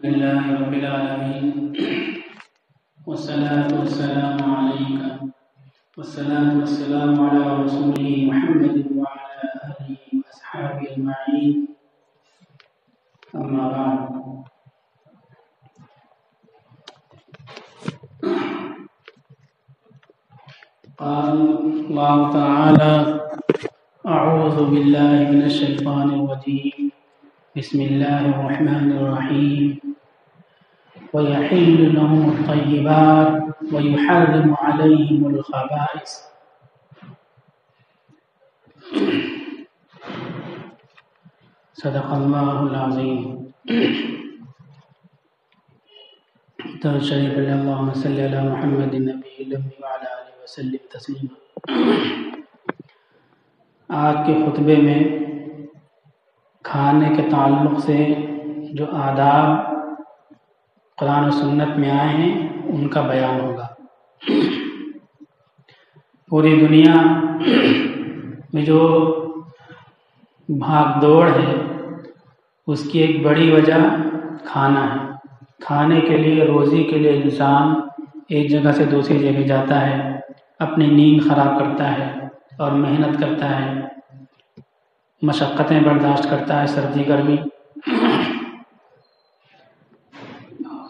لله رب العالمين والصلاة والسلام عليك والصلاة والسلام على رسوله محمد وعلى آله وأصحابه أجمعين أما بعد. قال الله تعالى: أعوذ بالله من الشيطان الرجيم بسم الله الرحمن الرحيم ويحل لهم الطيبات ويحرم عليهم الخبائث. صدق الله العظيم. درود شریف اللهم صل على محمد النبي الأمي وعلى آله وسلم تسلیما. آج کے خطبے میں کھانے کے تعلق سے جو آداب قرآن و سنت میں آئے ہیں ان کا بیان ہوگا. پوری دنیا میں جو بھاگ دوڑ ہے اس کی ایک بڑی وجہ کھانا ہے. کھانے کے لیے، روزی کے لیے انسان ایک جگہ سے دوسری جگہ جاتا ہے، اپنی نیند خراب کرتا ہے اور محنت کرتا ہے، مشقتیں برداشت کرتا ہے، سردی گرمی.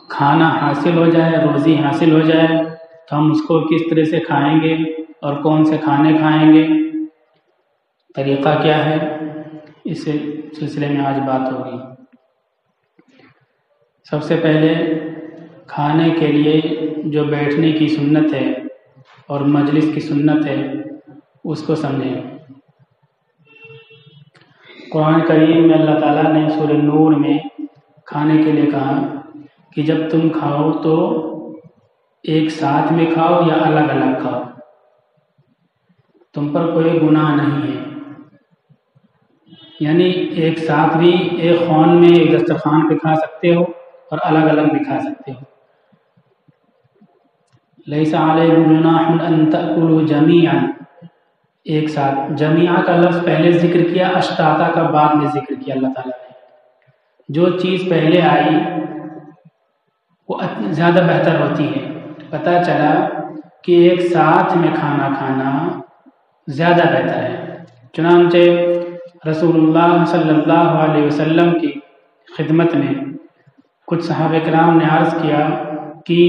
کھانا حاصل ہو جائے، روزی حاصل ہو جائے تو ہم اس کو کس طرح سے کھائیں گے اور کون سے کھانے کھائیں گے، طریقہ کیا ہے، اس سلسلے میں آج بات ہوگی. سب سے پہلے کھانے کے لیے جو بیٹھنے کی سنت ہے اور مجلس کی سنت ہے اس کو سمجھیں. قرآن کریم میں اللہ تعالیٰ نے سورہ نور میں کھانے کے لیے کہا کہ جب تم کھاؤ تو ایک ساتھ میں کھاؤ یا الگ الگ کھاؤ، تم پر کوئی گناہ نہیں ہے. یعنی ایک ساتھ بھی ایک خون میں ایک دسترخوان پہ کھا سکتے ہو اور الگ الگ بھی کھا سکتے ہو. لیس علیکم جناح ان تأکلوا جمیعا، ایک ساتھ. جمیعا کا لفظ پہلے ذکر کیا، اشتاتا کا بعد میں ذکر کیا اللہ تعالیٰ نے. جو چیز پہلے آئی وہ زیادہ بہتر ہوتی ہے. پتہ چلا کہ ایک ساتھ میں کھانا کھانا زیادہ بہتر ہے. چنانچہ رسول اللہ صلی اللہ علیہ وسلم کی خدمت میں کچھ صحابہ کرام نے عرض کیا کہ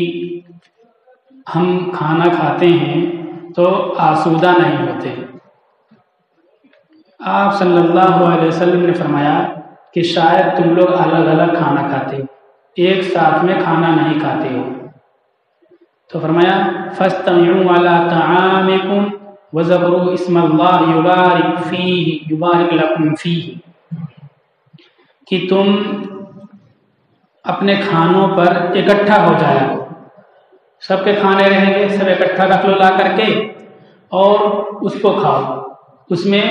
ہم کھانا کھاتے ہیں تو آسودہ نہیں ہوتے. آپ صلی اللہ علیہ وسلم نے فرمایا کہ شاید تم لوگ الگ الگ کھانا کھاتے ہو، ایک ساتھ میں کھانا نہیں کھاتے ہو. تو فرمایا فاستمعوا علی طعامکم وذکروا اسم اللہ یبارک لکم فیہ، کہ تم اپنے کھانوں پر اکٹھا ہو جایا کرو. سب کے کھانے رہیں گے، سب اکٹھا رکھ لو لا کر کے اور اس کو کھاؤ، اس میں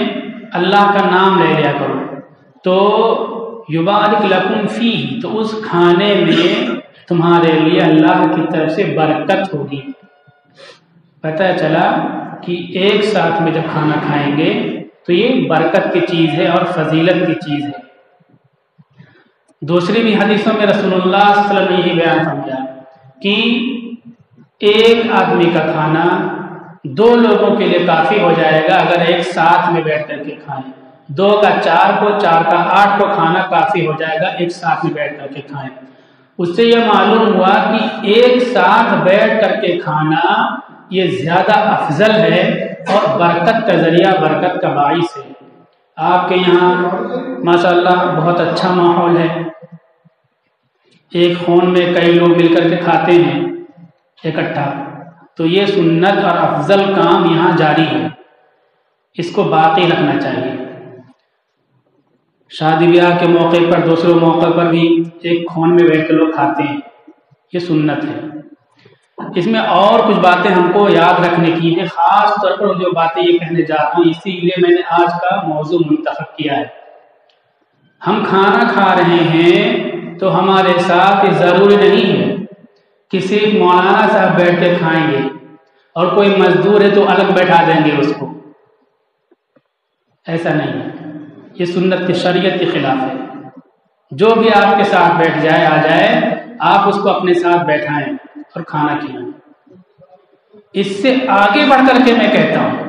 اللہ کا نام لے لیا کرو تو یبارک لکم فیہ، تو اس کھانے میں تمہارے لیے اللہ کی طرف سے برکت ہوگی. پتہ چلا کہ ایک ساتھ میں جب کھانا کھائیں گے تو یہ برکت کی چیز ہے اور فضیلت کی چیز ہے. دوسری بھی حدیثوں میں رسول اللہ صلی اللہ علیہ وسلم نے یہ بیان فرمایا کہ ایک آدمی کا کھانا دو لوگوں کے لیے کافی ہو جائے گا اگر ایک ساتھ میں بیٹھ کر کے کھائیں. 2 کا 4 کو، 4 کا 8 کو کھانا کافی ہو جائے گا ایک ساتھ میں بیٹھ کر کے کھائیں. اس سے یہ معلوم ہوا کہ ایک ساتھ بیٹھ کر کے کھانا یہ زیادہ افضل ہے اور برکت کا ذریعہ، برکت کا باعث ہے. آپ کے یہاں ماشاءاللہ بہت اچھا ماحول ہے، ایک خون میں کئی لوگ مل کر کے کھاتے ہیں اکٹھا، تو یہ سنت اور افضل کام یہاں جاری ہے، اس کو باقی رکھنا چاہیے. شادی بیاہ کے موقع پر، دوسرے موقع پر بھی ایک خون میں بیٹھ کے لوگ کھاتے ہیں، یہ سنت ہے. اس میں اور کچھ باتیں ہم کو یاد رکھنے کی ہیں، خاص طور پر جو باتیں یہ کہنے جاتا ہوں اسی لیے میں نے آج کا موضوع منتخب کیا ہے. ہم کھانا کھا رہے ہیں تو ہمارے ساتھ یہ ضروری نہیں ہے کہ صرف مولانا صاحب بیٹھ کے کھائیں گے اور کوئی مزدور ہے تو الگ بیٹھا دیں گے اس کو. ایسا نہیں ہے، یہ سنت کی شریعت کے خلاف ہے. جو بھی آپ کے ساتھ بیٹھ جائے آ جائے آپ اس کو اپنے ساتھ بیٹھائیں اور کھانا کھلائیں۔ اس سے آگے بڑھ کر کے میں کہتا ہوں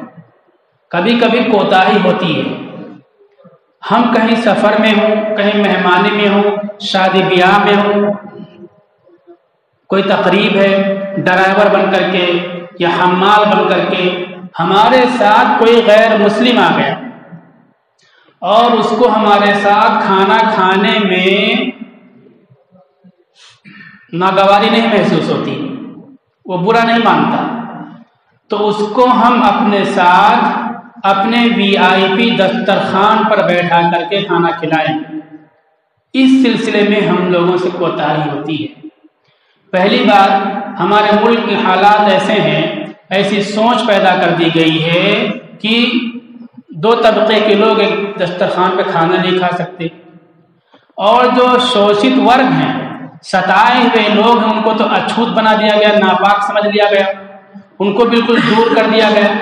کبھی کبھی کوتاہی ہوتی ہے، ہم کہیں سفر میں ہوں، کہیں مہمانی میں ہوں، شادی بیاہ میں ہوں، کوئی تقریب ہے، ڈرائیور بن کر کے یا حمال بن کر کے ہمارے ساتھ کوئی غیر مسلم آ گیا اور اس کو ہمارے ساتھ کھانا کھانے میں ناگواری نہیں محسوس ہوتی، وہ برا نہیں مانتا، تو اس کو ہم اپنے ساتھ اپنے VIP دسترخوان پر بیٹھا کر کے کھانا کھلائیں۔ اس سلسلے میں ہم لوگوں سے کوتاہی ہوتی ہے۔ پہلی بات، ہمارے ملک کے حالات ایسے ہیں، ایسی سوچ پیدا کر دی گئی ہے کہ 2 طبقے کے لوگ ایک دسترخوان پہ کھانا نہیں کھا سکتے، اور جو شوشت ورگ ہیں، ستائے ہوئے لوگ ہیں، ان کو تو اچھوت بنا دیا گیا، ناپاک سمجھ لیا گیا، ان کو بالکل دور کر دیا گیا۔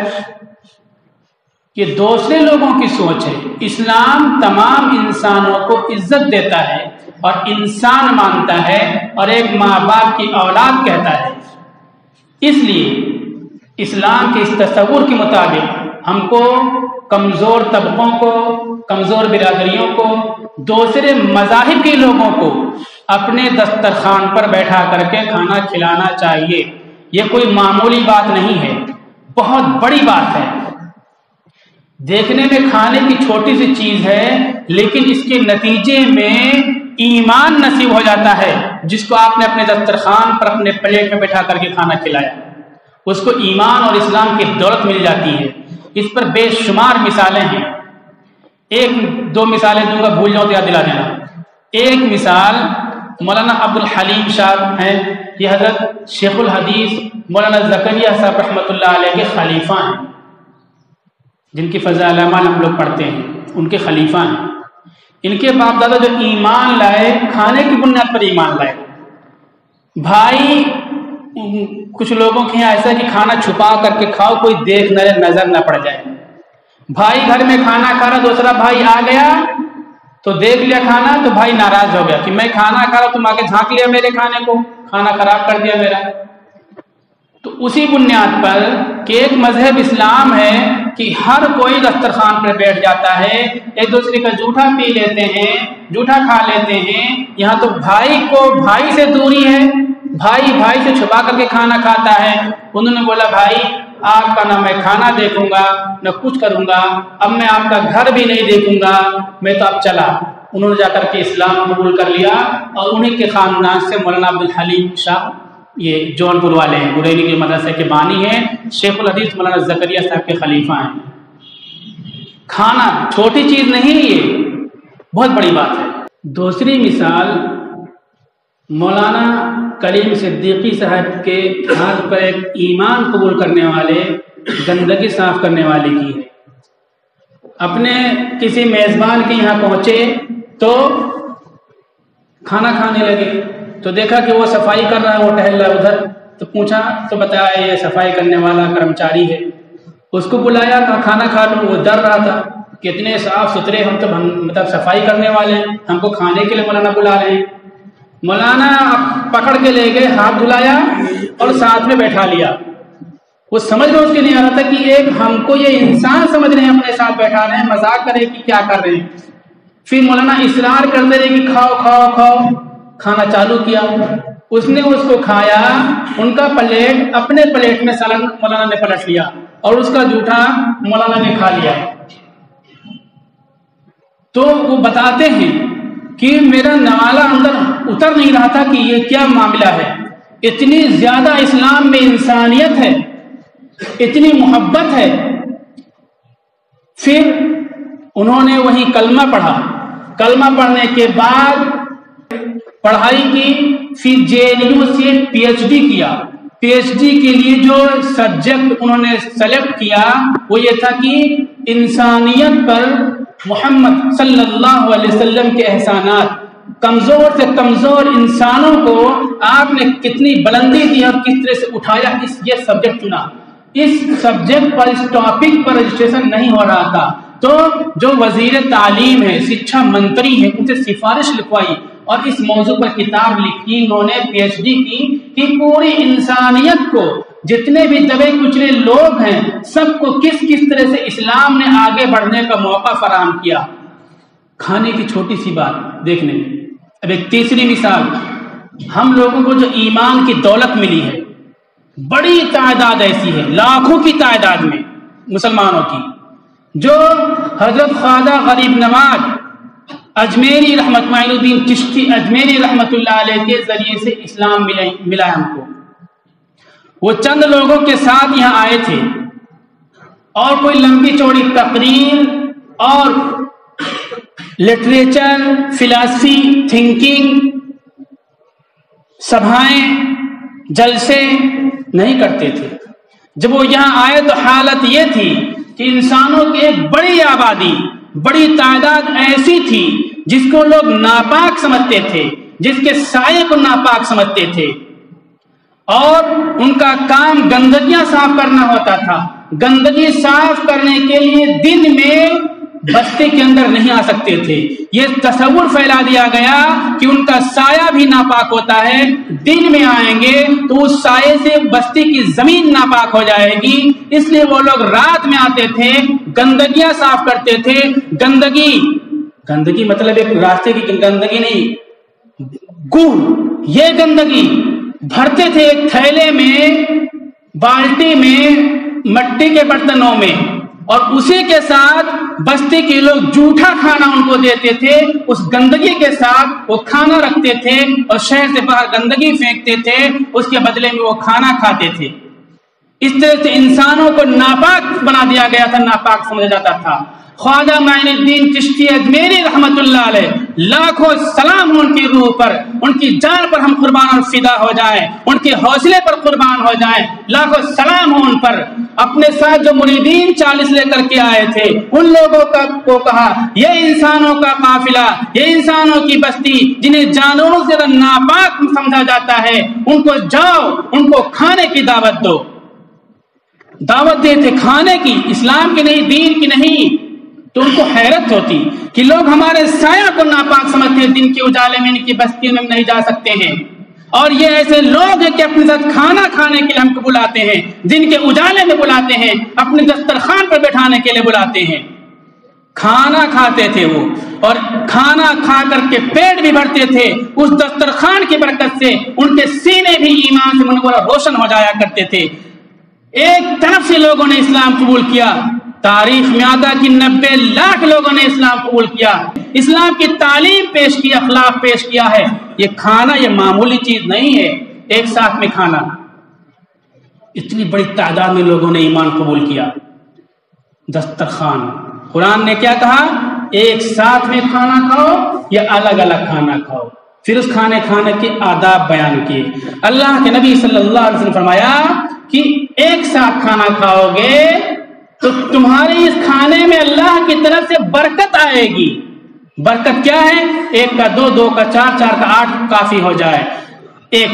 یہ دوسرے لوگوں کی سوچ ہے۔ اسلام تمام انسانوں کو عزت دیتا ہے اور انسان مانتا ہے اور ایک ماں باپ کی اولاد کہتا ہے۔ اس لیے اسلام کے اس تصور کے مطابق ہم کو کمزور طبقوں کو، کمزور برادریوں کو، دوسرے مذاہب کے لوگوں کو اپنے دسترخوان پر بیٹھا کر کے کھانا کھلانا چاہیے۔ یہ کوئی معمولی بات نہیں ہے، بہت بڑی بات ہے۔ دیکھنے میں کھانے کی چھوٹی سی چیز ہے، لیکن اس کے نتیجے میں ایمان نصیب ہو جاتا ہے۔ جس کو آپ نے اپنے دسترخوان پر اپنے پلیٹ میں بیٹھا کر کے کھانا کھلایا، اس کو ایمان اور اسلام کی دولت مل جاتی ہے۔ اس پر بے شمار مثالیں ہیں۔ 1-2 مثالیں دوں گا، بھول جاؤ تو یاد دلا دینا۔ ایک مثال مولانا عبدالحلیم صاحب ہیں، یہ حضرت شیخ الحدیث مولانا زکریا صاحب رحمۃ اللہ علیہ کے خلیفہ ہیں، جن کی فضائل اعمال ہم لوگ پڑھتے ہیں، ان کے خلیفہ ہیں۔ ان کے باپ دادا جو ایمان لائے، کھانے کی بنیاد پر ایمان لائے۔ بھائی، کچھ لوگوں کے یہاں ایسا کہ کھانا چھپا کر کے کھاؤ، کوئی دیکھ نہ نظر نہ پڑ جائے۔ بھائی گھر میں کھانا کھا رہا، دوسرا بھائی آ گیا تو دیکھ لیا کھانا، تو بھائی ناراض ہو گیا کہ میں کھانا کھا رہا، تم آ کے جھانک لیا میرے کھانے کو، کھانا خراب کر دیا میرا۔ تو اسی بنیاد پر کہ ایک مذہب اسلام ہے کہ ہر کوئی دسترخوان پر بیٹھ جاتا ہے، ایک دوسرے کا جھوٹا پی لیتے ہیں، جھوٹا کھا لیتے ہیں، یہاں تو بھائی کو بھائی سے دوری ہے، بھائی بھائی سے چھپا کر کے کھانا کھاتا ہے۔ انہوں نے بولا بھائی آپ کا نہ میں کھانا دیکھوں گا نہ کچھ کروں گا، اب میں آپ کا گھر بھی نہیں دیکھوں گا، میں تو اب چلا۔ انہوں نے جا کر کے اسلام قبول کر لیا، اور انہیں کے خاندان سے مولانا عبدالحلیم شاہ، یہ جونپور والے ہیں، بریلی کے مدرسے کے بانی ہیں، شیخ الحدیث مولانا زکریا صاحب کے خلیفہ ہیں۔ کھانا چھوٹی چیز نہیں، یہ بہت بڑی بات ہے۔ دوسری مثال مولانا کلیم صدیقی صاحب کے ہاتھ پر ایک ایمان قبول کرنے والے گندگی صاف کرنے والے کی ہے۔ اپنے کسی میزبان کے یہاں پہنچے تو کھانا کھانے لگے، تو دیکھا کہ وہ صفائی کر رہا ہے، وہ ٹہل رہا ہے ادھر، تو پوچھا تو بتایا یہ صفائی کرنے والا کرمچاری ہے۔ اس کو بلایا، کہا کھانا کھا لو، وہ ڈر رہا تھا کہ اتنے صاف ستھرے ہم تو مطلب صفائی کرنے والے ہیں، ہم کو کھانے کے لیے مولانا بلا رہے ہیں۔ مولانا پکڑ کے لے گئے، ہاتھ دھلایا اور ساتھ میں بیٹھا لیا۔ وہ سمجھ میں اس کے نہیں آ رہا تھا کہ ایک ہم کو یہ انسان سمجھ رہے ہیں، اپنے ساتھ بیٹھا رہے ہیں، مذاق کرے کہ کیا کر رہے ہیں۔ پھر مولانا اصرار کرتے رہے کہ کھاؤ کھاؤ کھاؤ، کھانا چالو کیا، اس نے اس کو کھایا، ان کا پلیٹ اپنے پلیٹ میں سالن مولانا نے پلٹ لیا اور اس کا جھوٹا مولانا نے کھا لیا۔ تو وہ بتاتے ہیں کہ میرا نوالہ اندر اتر نہیں رہا تھا کہ یہ کیا معاملہ ہے، اتنی زیادہ اسلام میں انسانیت ہے، اتنی محبت ہے۔ پھر انہوں نے وہیں کلمہ پڑھا، کلمہ پڑھنے کے بعد پڑھائی کی، پھر JNU سے PhD کیا۔ PhD کے لیے جو سبجیکٹ انہوں نے سلیکٹ کیا وہ یہ تھا کہ انسانیت پر محمد صلی اللہ علیہ وسلم کے احسانات، کمزور سے کمزور انسانوں کو آپ نے کتنی بلندی دی اور کس طرح سے اٹھایا، یہ سبجیکٹ چنا۔ اس سبجیکٹ پر، اس ٹاپک پر رجسٹریشن نہیں ہو رہا تھا، تو جو وزیر تعلیم ہے، شکشا منتری ہے، ان سے سفارش لکھوائی اور اس موضوع پر کتاب لکھی، انہوں نے پی ایچ ڈی کی کہ پوری انسانیت کو، جتنے بھی دبے کچلے لوگ ہیں، سب کو کس کس طرح سے اسلام نے آگے بڑھنے کا موقع فراہم کیا۔ کھانے کی چھوٹی سی بات دیکھنے میں۔ اب ایک تیسری مثال، ہم لوگوں کو جو ایمان کی دولت ملی ہے، بڑی تعداد ایسی ہے، لاکھوں کی تعداد میں مسلمانوں کی، جو حضرت خواجہ غریب نواز اجمیری رحمت معین الدین چشتی اجمیری رحمت اللہ علیہ کے ذریعے سے اسلام ملا ہم کو۔ وہ چند لوگوں کے ساتھ یہاں آئے تھے اور کوئی لمبی چوڑی تقریر اور لٹریچر، فلاسفی، تھنکنگ، سبھائیں، جلسے نہیں کرتے تھے۔ جب وہ یہاں آئے تو حالت یہ تھی کہ انسانوں کی ایک بڑی آبادی، بڑی تعداد ایسی تھی جس کو لوگ ناپاک سمجھتے تھے، جس کے سائے کو ناپاک سمجھتے تھے، اور ان کا کام گندگیاں صاف کرنا ہوتا تھا۔ گندگی صاف کرنے کے لیے دن میں بستی کے اندر نہیں آ سکتے تھے۔ یہ تصور پھیلا دیا گیا کہ ان کا سایہ بھی ناپاک ہوتا ہے، دن میں آئیں گے تو اس سائے سے بستی کی زمین ناپاک ہو جائے گی، اس لیے وہ لوگ رات میں آتے تھے، گندگیاں صاف کرتے تھے۔ گندگی مطلب ایک راستے کی گندگی نہیں، یہ گندگی بھرتے تھے ایک تھیلے میں، بالٹی میں، مٹی کے برتنوں میں، اور اسی کے ساتھ بستی کے لوگ جھوٹا کھانا ان کو دیتے تھے، اس گندگی کے ساتھ وہ کھانا رکھتے تھے اور شہر سے باہر گندگی پھینکتے تھے، اس کے بدلے میں وہ کھانا کھاتے تھے۔ اس طرح سے انسانوں کو ناپاک بنا دیا گیا تھا، ناپاک سمجھا جاتا تھا۔ خواجہ معین الدین چشتی اجمیری رحمت اللہ علیہ، لاکھوں سلام ان کی روح پر، ان کی جان پر ہم قربان اور فدا ہو جائیں، ان کے حوصلے پر قربان ہو جائیں، لاکھوں سلام ہو ان پر۔ اپنے ساتھ جو مریدین 40 لے کر کے آئے تھے، ان لوگوں کو کہا یہ انسانوں کا قافلہ، یہ انسانوں کی بستی جنہیں جانوروں سے ناپاک سمجھا جاتا ہے، ان کو جاؤ، ان کو کھانے کی دعوت دو۔ دعوت دیتے کھانے کی، اسلام کی نہیں، دین کی نہیں۔ تو ان کو حیرت ہوتی کہ لوگ ہمارے سایہ کو ناپاک سمجھتے ہیں، دن کے اجالے میں ان کی بستیوں میں نہیں جا سکتے ہیں، اور یہ ایسے لوگ ہیں کہ اپنے ساتھ کھانا کھانے کے لیے ہم کو بلاتے ہیں، دن کے اجالے میں بلاتے ہیں، اپنے دسترخوان پر بیٹھانے کے لیے بلاتے ہیں۔ کھانا کھاتے تھے وہ، اور کھانا کھا کر کے پیٹ بھی بھرتے تھے، اس دسترخوان کی برکت سے ان کے سینے بھی ایمان سے منور اور روشن ہو جایا کرتے تھے۔ ایک طرف سے لوگوں نے اسلام قبول کیا، تاریخ میں آتا کہ 90 لاکھ لوگوں نے اسلام قبول کیا، اسلام کی تعلیم پیش کی، اخلاق پیش کیا ہے۔ یہ کھانا یہ معمولی چیز نہیں ہے، ایک ساتھ میں کھانا، اتنی بڑی تعداد میں لوگوں نے ایمان قبول کیا۔ دسترخوان، قرآن نے کیا کہا؟ ایک ساتھ میں کھانا کھاؤ یا الگ الگ کھانا کھاؤ، پھر اس کھانے کے آداب بیان کیے۔ اللہ کے نبی صلی اللہ علیہ وسلم فرمایا کہ ایک ساتھ کھانا کھاؤ گے تو تمہاری اس کھانے میں اللہ کی طرف سے برکت آئے گی۔ برکت کیا ہے؟ 1 کا 2، 2 کا 4، 4 کا 8 کافی ہو جائے۔ ایک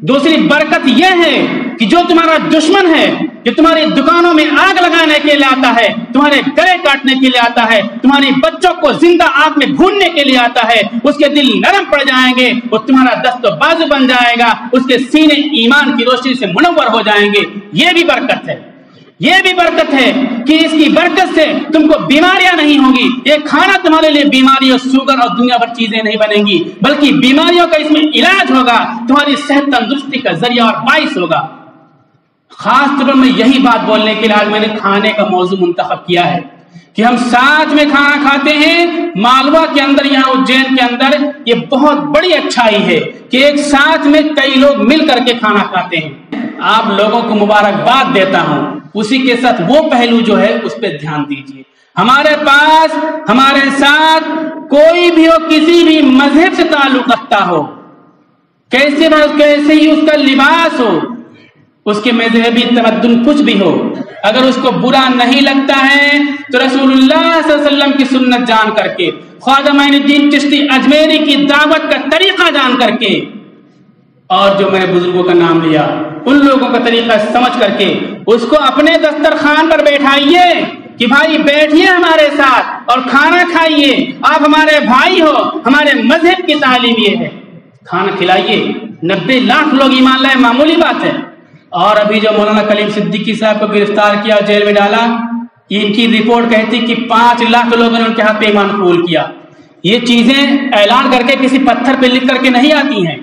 دوسری برکت یہ ہے کہ جو تمہارا دشمن ہے، جو تمہاری دکانوں میں آگ لگانے کے لیے آتا ہے، تمہارے گلے کاٹنے کے لیے آتا ہے، تمہاری بچوں کو زندہ آگ میں بھوننے کے لیے آتا ہے، اس کے دل نرم پڑ جائیں گے، وہ تمہارا دست و بازو بن جائے گا، اس کے سینے ایمان کی روشنی سے منور ہو جائیں گے۔ یہ بھی برکت ہے، یہ بھی برکت ہے کہ اس کی برکت سے تم کو بیماریاں نہیں ہوں گی۔ یہ کھانا تمہارے لیے بیماری اور شوگر اور دنیا بھر چیزیں نہیں بنیں گی، بلکہ بیماریوں کا اس میں علاج ہوگا، تمہاری صحت تندرستی کا ذریعہ اور باعث ہوگا۔ خاص طور پر میں یہی بات بولنے کے لیے آج میں نے کھانے کا موضوع منتخب کیا ہے کہ ہم ساتھ میں کھانا کھاتے ہیں۔ مالوا کے اندر، یہاں اجین کے اندر یہ بہت بڑی اچھائی ہے کہ ایک ساتھ میں کئی لوگ مل کر کے کھانا کھاتے ہیں۔ آپ لوگوں کو مبارکباد دیتا ہوں، اسی کے ساتھ وہ پہلو جو ہے اس پہ دھیان دیجیے۔ ہمارے پاس ہمارے ساتھ کوئی بھی ہو، کسی بھی مذہب سے تعلق رکھتا ہو، کیسے ہی اس کا لباس ہو، اس کے مذہبی تمدن کچھ بھی ہو، اگر اس کو برا نہیں لگتا ہے تو رسول اللہ صلی اللہ علیہ وسلم کی سنت جان کر کے، خواجہ معین الدین چشتی اجمیری کی دعوت کا طریقہ جان کر کے، اور جو میں نے بزرگوں کا نام لیا ان لوگوں کا طریقہ سمجھ کر کے اس کو اپنے دسترخوان پر بیٹھائیے، کہ بھائی بیٹھیے ہمارے ساتھ اور کھانا کھائیے، آپ ہمارے بھائی ہو، ہمارے مذہب کی تعلیم یہ ہے، کھانا کھلائیے۔ 90 لاکھ لوگ ایمان لائے، معمولی بات ہے۔ اور ابھی جو مولانا کلیم صدیقی صاحب کو گرفتار کیا، جیل میں ڈالا، ان کی رپورٹ کہتی کہ 5 لاکھ لوگوں نے ان کے ہاتھ پہ ایمان قبول کیا۔ یہ چیزیں اعلان کر کے کسی پتھر پہ لکھ کر کے نہیں آتی ہیں،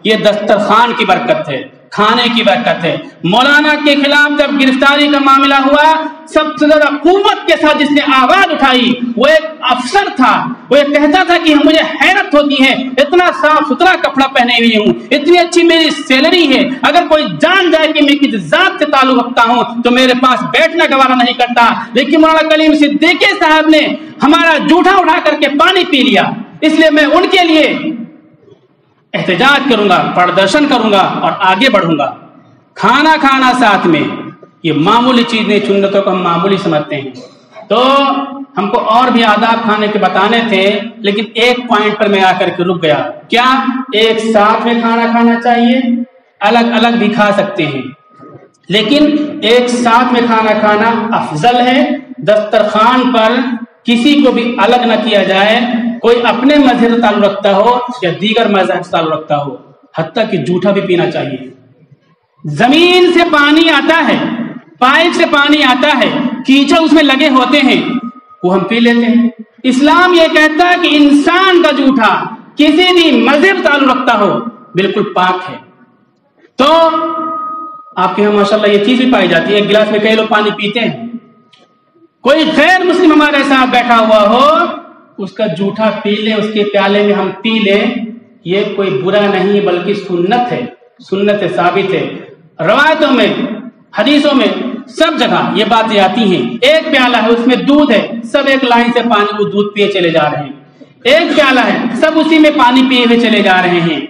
یہ دسترخوان کی برکت ہے، کھانے کی برکت ہے۔ مولانا کے خلاف جب گرفتاری کا معاملہ ہوا، سب سے زیادہ قوت کے ساتھ جس نے آواز اٹھائی وہ ایک افسر تھا۔ وہ یہ کہتا تھا کہ مجھے حیرت ہوتی ہے، اتنا صاف ستھرا کپڑا پہنے ہوئی ہوں، اتنی اچھی میری سیلری ہے، اگر کوئی جان جائے کہ میں کس ذات سے تعلق رکھتا ہوں تو میرے پاس بیٹھنا گوارا نہیں کرتا، لیکن مولانا کلیم صدیقی صاحب نے ہمارا جوٹا اٹھا کر کے پانی پی لیا، اس لیے میں ان کے لیے احتجاج کروں گا، پردرشن کروں گا اور آگے بڑھوں گا۔ کھانا کھانا ساتھ میں یہ معمولی چیز نہیں، سنتوں کو ہم معمولی سمجھتے ہیں۔ تو ہم کو اور بھی آداب کھانے کے بتانے تھے، لیکن ایک پوائنٹ پر میں آ کر کے رک گیا۔ کیا ایک ساتھ میں کھانا کھانا چاہیے؟ الگ الگ بھی کھا سکتے ہیں، لیکن ایک ساتھ میں کھانا کھانا افضل ہے۔ دسترخوان پر کسی کو بھی الگ نہ کیا جائے، کوئی اپنے مذہب سے تعلق رکھتا ہو یا دیگر مذہب سے تعلق رکھتا ہو، حتیٰ کہ جھوٹا بھی پینا چاہیے۔ زمین سے پانی آتا ہے، پائپ سے پانی آتا ہے، کیچڑ اس میں لگے ہوتے ہیں، وہ ہم پی لیتے ہیں۔ اسلام یہ کہتا ہے کہ انسان کا جھوٹا کسی بھی مذہب سے تعلق رکھتا ہو بالکل پاک ہے۔ تو آپ کے یہاں ماشاءاللہ یہ چیز بھی پائی جاتی ہے، ایک گلاس میں کئی لوگ پانی پیتے ہیں، کوئی غیر مسلم ہمارے ساتھ بیٹھا ہوا ہو اس کا جھوٹا پی لیں، اس کے پیالے میں ہم پی لیں، یہ کوئی برا نہیں بلکہ سنت ہے، سنت ثابت ہے۔ روایتوں میں، حدیثوں میں سب جگہ یہ باتیں آتی ہیں۔ ایک پیالہ ہے، اس میں دودھ ہے، سب ایک لائن سے پانی کو دودھ پیے چلے جا رہے ہیں۔ ایک پیالہ ہے، سب اسی میں پانی پیے ہوئے چلے جا رہے ہیں۔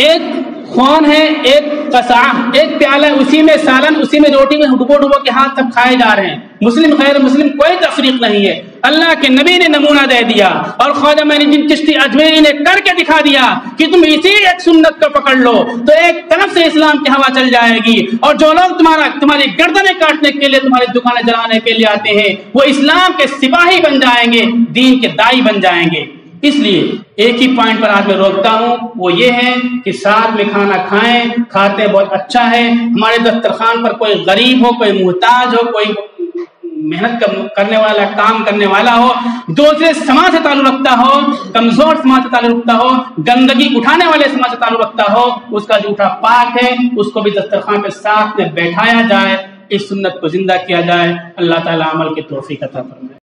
ایک خوان ہے، ایک قصعہ، ایک پیالہ، اسی میں سالن، اسی میں روٹی میں ڈبو ڈبو کے ہاتھ سب کھائے جا رہے ہیں۔ مسلم غیر مسلم کوئی تفریق نہیں ہے۔ اللہ کے نبی نے نمونہ دے دیا اور خواجہ معین الدین چشتی اجمیری نے کر کے دکھا دیا کہ تم اسی ایک سنت کو پکڑ لو تو ایک طرف سے اسلام کی ہوا چل جائے گی، اور جو لوگ تمہاری گردنیں کاٹنے کے لیے، تمہاری دکانیں جلانے کے لیے آتے ہیں، وہ اسلام کے سپاہی بن جائیں گے، دین کے دائی بن جائیں گے۔ اس لیے ایک ہی پوائنٹ پر آج میں روکتا ہوں، وہ یہ ہے کہ ساتھ میں کھانا کھائیں، کھاتے بہت اچھا ہے۔ ہمارے دسترخوان پر کوئی غریب ہو، کوئی محتاج ہو، کوئی محنت کرنے والا، کام کرنے والا ہو، دوسرے سماج سے تعلق رکھتا ہو، کمزور سماج سے تعلق رکھتا ہو، گندگی اٹھانے والے سماج سے تعلق رکھتا ہو، اس کا جھوٹا پاک ہے، اس کو بھی دسترخوان پہ ساتھ میں بیٹھایا جائے، اس سنت کو زندہ کیا جائے۔ اللہ تعالیٰ عمل کی توفیق عطا فرمائے۔